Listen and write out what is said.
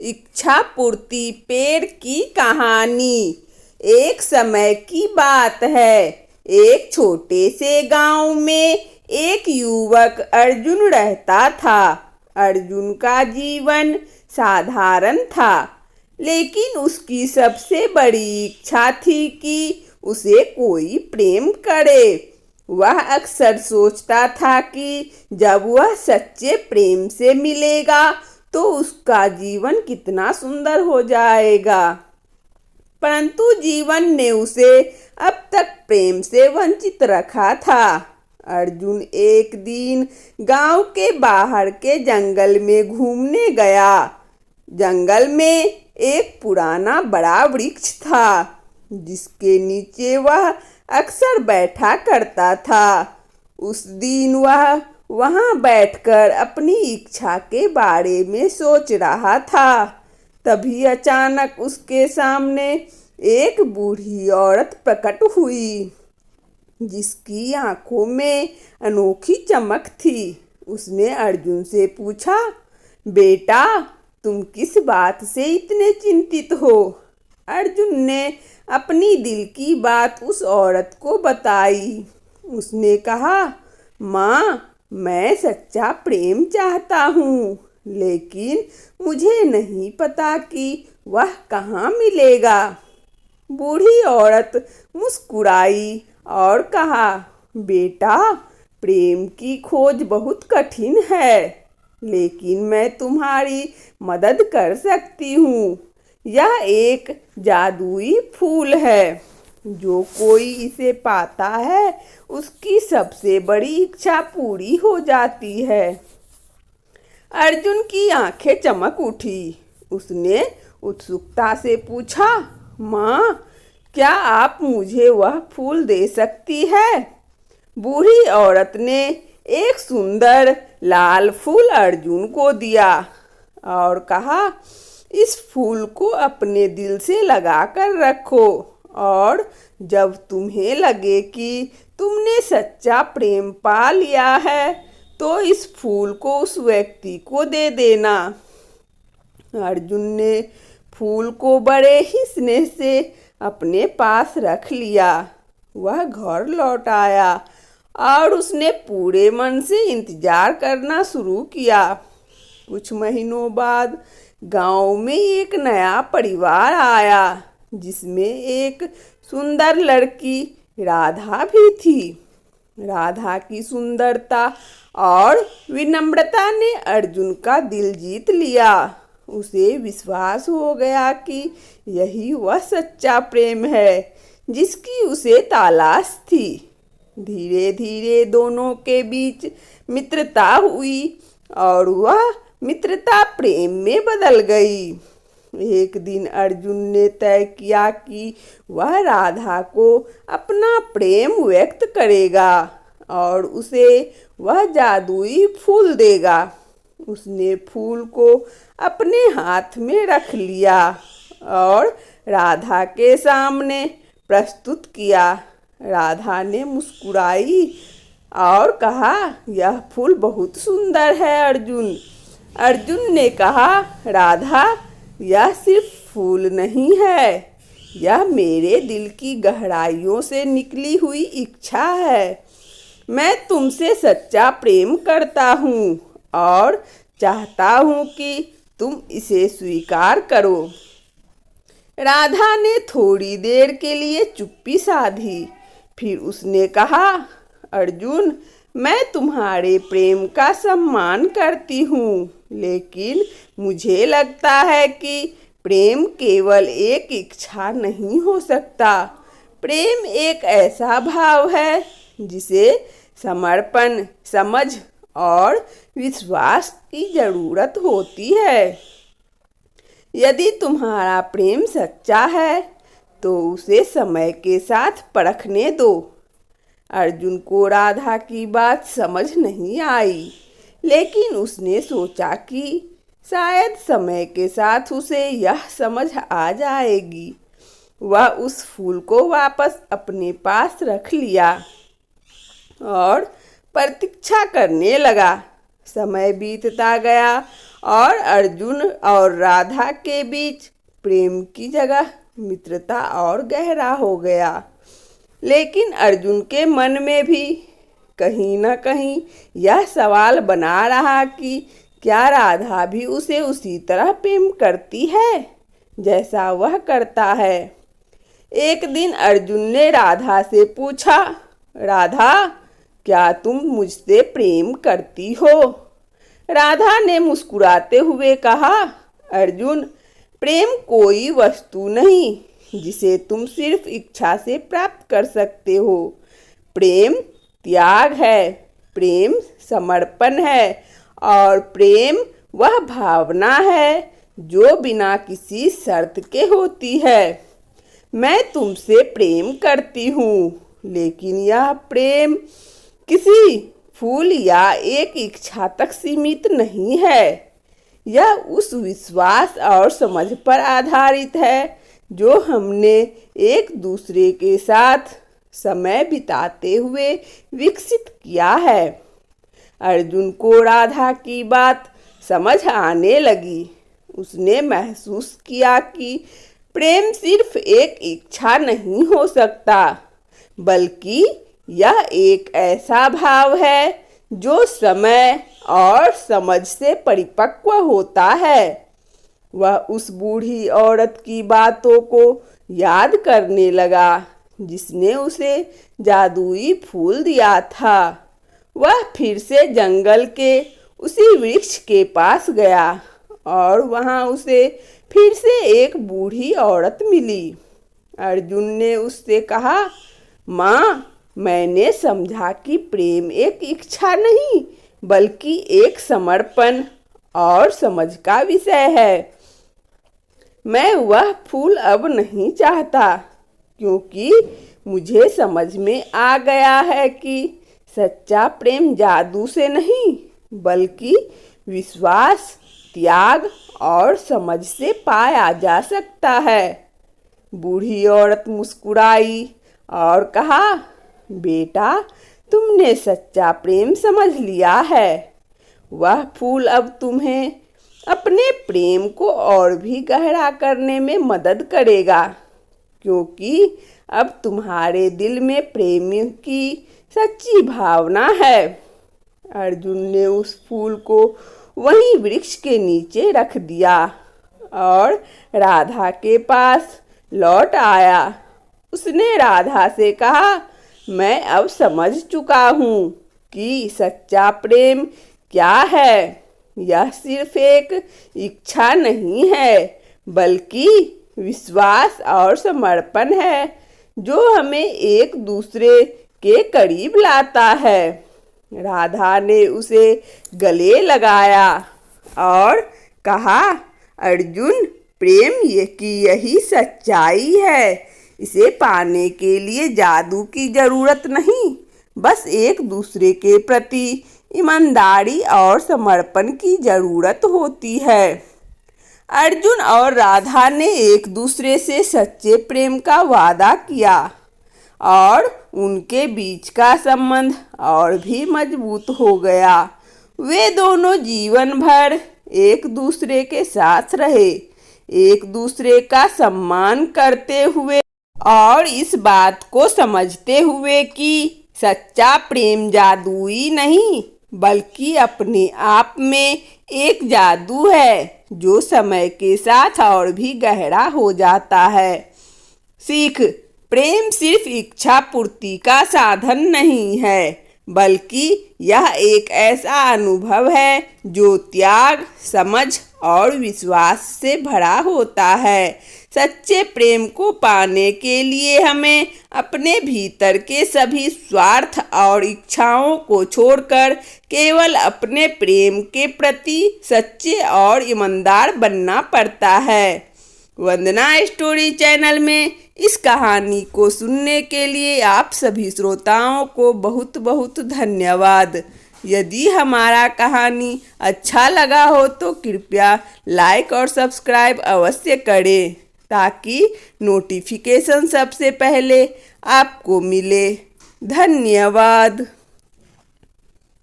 इच्छा पूर्ति पेड़ की कहानी। एक समय की बात है। एक छोटे से गांव में एक युवक अर्जुन रहता था। अर्जुन का जीवन साधारण था, लेकिन उसकी सबसे बड़ी इच्छा थी कि उसे कोई प्रेम करे। वह अक्सर सोचता था कि जब वह सच्चे प्रेम से मिलेगा तो उसका जीवन कितना सुंदर हो जाएगा। परंतु जीवन ने उसे अब तक प्रेम से वंचित रखा था। अर्जुन एक दिन गांव के बाहर के जंगल में घूमने गया। जंगल में एक पुराना बड़ा वृक्ष था, जिसके नीचे वह अक्सर बैठा करता था। उस दिन वह वहां बैठकर अपनी इच्छा के बारे में सोच रहा था। तभी अचानक उसके सामने एक बूढ़ी औरत प्रकट हुई, जिसकी आंखों में अनोखी चमक थी। उसने अर्जुन से पूछा, बेटा, तुम किस बात से इतने चिंतित हो? अर्जुन ने अपनी दिल की बात उस औरत को बताई। उसने कहा, माँ, मैं सच्चा प्रेम चाहता हूँ, लेकिन मुझे नहीं पता कि वह कहाँ मिलेगा। बूढ़ी औरत मुस्कुराई और कहा, बेटा, प्रेम की खोज बहुत कठिन है, लेकिन मैं तुम्हारी मदद कर सकती हूँ। यह एक जादुई फूल है। जो कोई इसे पाता है, उसकी सबसे बड़ी इच्छा पूरी हो जाती है। अर्जुन की आंखें चमक उठी। उसने उत्सुकता से पूछा, माँ, क्या आप मुझे वह फूल दे सकती है? बूढ़ी औरत ने एक सुंदर लाल फूल अर्जुन को दिया और कहा, इस फूल को अपने दिल से लगा कर रखो, और जब तुम्हें लगे कि तुमने सच्चा प्रेम पा लिया है, तो इस फूल को उस व्यक्ति को दे देना। अर्जुन ने फूल को बड़े ही स्नेह से अपने पास रख लिया। वह घर लौट आया और उसने पूरे मन से इंतजार करना शुरू किया। कुछ महीनों बाद गांव में एक नया परिवार आया, जिसमें एक सुंदर लड़की राधा भी थी। राधा की सुंदरता और विनम्रता ने अर्जुन का दिल जीत लिया। उसे विश्वास हो गया कि यही वह सच्चा प्रेम है जिसकी उसे तलाश थी। धीरे धीरे दोनों के बीच मित्रता हुई और वह मित्रता प्रेम में बदल गई। एक दिन अर्जुन ने तय किया कि वह राधा को अपना प्रेम व्यक्त करेगा और उसे वह जादुई फूल देगा। उसने फूल को अपने हाथ में रख लिया और राधा के सामने प्रस्तुत किया। राधा ने मुस्कुराई और कहा, यह फूल बहुत सुंदर है अर्जुन। अर्जुन ने कहा, राधा, यह सिर्फ फूल नहीं है, यह मेरे दिल की गहराइयों से निकली हुई इच्छा है। मैं तुमसे सच्चा प्रेम करता हूँ और चाहता हूँ कि तुम इसे स्वीकार करो। राधा ने थोड़ी देर के लिए चुप्पी साधी। फिर उसने कहा, अर्जुन, मैं तुम्हारे प्रेम का सम्मान करती हूँ, लेकिन मुझे लगता है कि प्रेम केवल एक इच्छा नहीं हो सकता। प्रेम एक ऐसा भाव है जिसे समर्पण, समझ और विश्वास की जरूरत होती है। यदि तुम्हारा प्रेम सच्चा है तो उसे समय के साथ परखने दो। अर्जुन को राधा की बात समझ नहीं आई, लेकिन उसने सोचा कि शायद समय के साथ उसे यह समझ आ जाएगी। वह उस फूल को वापस अपने पास रख लिया और प्रतीक्षा करने लगा। समय बीतता गया और अर्जुन और राधा के बीच प्रेम की जगह मित्रता और गहरा हो गया। लेकिन अर्जुन के मन में भी कहीं न कहीं यह सवाल बना रहा कि क्या राधा भी उसे उसी तरह प्रेम करती है जैसा वह करता है। एक दिन अर्जुन ने राधा से पूछा, राधा, क्या तुम मुझसे प्रेम करती हो? राधा ने मुस्कुराते हुए कहा, अर्जुन, प्रेम कोई वस्तु नहीं जिसे तुम सिर्फ इच्छा से प्राप्त कर सकते हो। प्रेम त्याग है, प्रेम समर्पण है और प्रेम वह भावना है जो बिना किसी शर्त के होती है। मैं तुमसे प्रेम करती हूँ, लेकिन यह प्रेम किसी फूल या एक इच्छा तक सीमित नहीं है। यह उस विश्वास और समझ पर आधारित है जो हमने एक दूसरे के साथ समय बिताते हुए विकसित किया है। अर्जुन को राधा की बात समझ आने लगी। उसने महसूस किया कि प्रेम सिर्फ एक इच्छा नहीं हो सकता, बल्कि यह एक ऐसा भाव है जो समय और समझ से परिपक्व होता है। वह उस बूढ़ी औरत की बातों को याद करने लगा जिसने उसे जादुई फूल दिया था। वह फिर से जंगल के उसी वृक्ष के पास गया और वहां उसे फिर से एक बूढ़ी औरत मिली। अर्जुन ने उससे कहा, माँ, मैंने समझा कि प्रेम एक इच्छा नहीं बल्कि एक समर्पण और समझ का विषय है। मैं वह फूल अब नहीं चाहता क्योंकि मुझे समझ में आ गया है कि सच्चा प्रेम जादू से नहीं बल्कि विश्वास, त्याग और समझ से पाया जा सकता है। बूढ़ी औरत मुस्कुराई और कहा, बेटा, तुमने सच्चा प्रेम समझ लिया है। वह फूल अब तुम्हें अपने प्रेम को और भी गहरा करने में मदद करेगा, क्योंकि अब तुम्हारे दिल में प्रेम की सच्ची भावना है। अर्जुन ने उस फूल को वहीं वृक्ष के नीचे रख दिया और राधा के पास लौट आया। उसने राधा से कहा, मैं अब समझ चुका हूँ कि सच्चा प्रेम क्या है। यह सिर्फ एक इच्छा नहीं है बल्कि विश्वास और समर्पण है जो हमें एक दूसरे के करीब लाता है। राधा ने उसे गले लगाया और कहा, अर्जुन, प्रेम की यही सच्चाई है। इसे पाने के लिए जादू की जरूरत नहीं, बस एक दूसरे के प्रति ईमानदारी और समर्पण की जरूरत होती है। अर्जुन और राधा ने एक दूसरे से सच्चे प्रेम का वादा किया और उनके बीच का संबंध और भी मजबूत हो गया। वे दोनों जीवन भर एक दूसरे के साथ रहे, एक दूसरे का सम्मान करते हुए और इस बात को समझते हुए कि सच्चा प्रेम जादुई नहीं बल्कि अपने आप में एक जादू है जो समय के साथ और भी गहरा हो जाता है। सीख, प्रेम सिर्फ इच्छा पूर्ति का साधन नहीं है बल्कि यह एक ऐसा अनुभव है जो त्याग, समझ और विश्वास से भरा होता है। सच्चे प्रेम को पाने के लिए हमें अपने भीतर के सभी स्वार्थ और इच्छाओं को छोड़कर केवल अपने प्रेम के प्रति सच्चे और ईमानदार बनना पड़ता है। वंदना स्टोरी चैनल में इस कहानी को सुनने के लिए आप सभी श्रोताओं को बहुत बहुत धन्यवाद। यदि हमारा कहानी अच्छा लगा हो तो कृपया लाइक और सब्सक्राइब अवश्य करें ताकि नोटिफिकेशन सबसे पहले आपको मिले। धन्यवाद।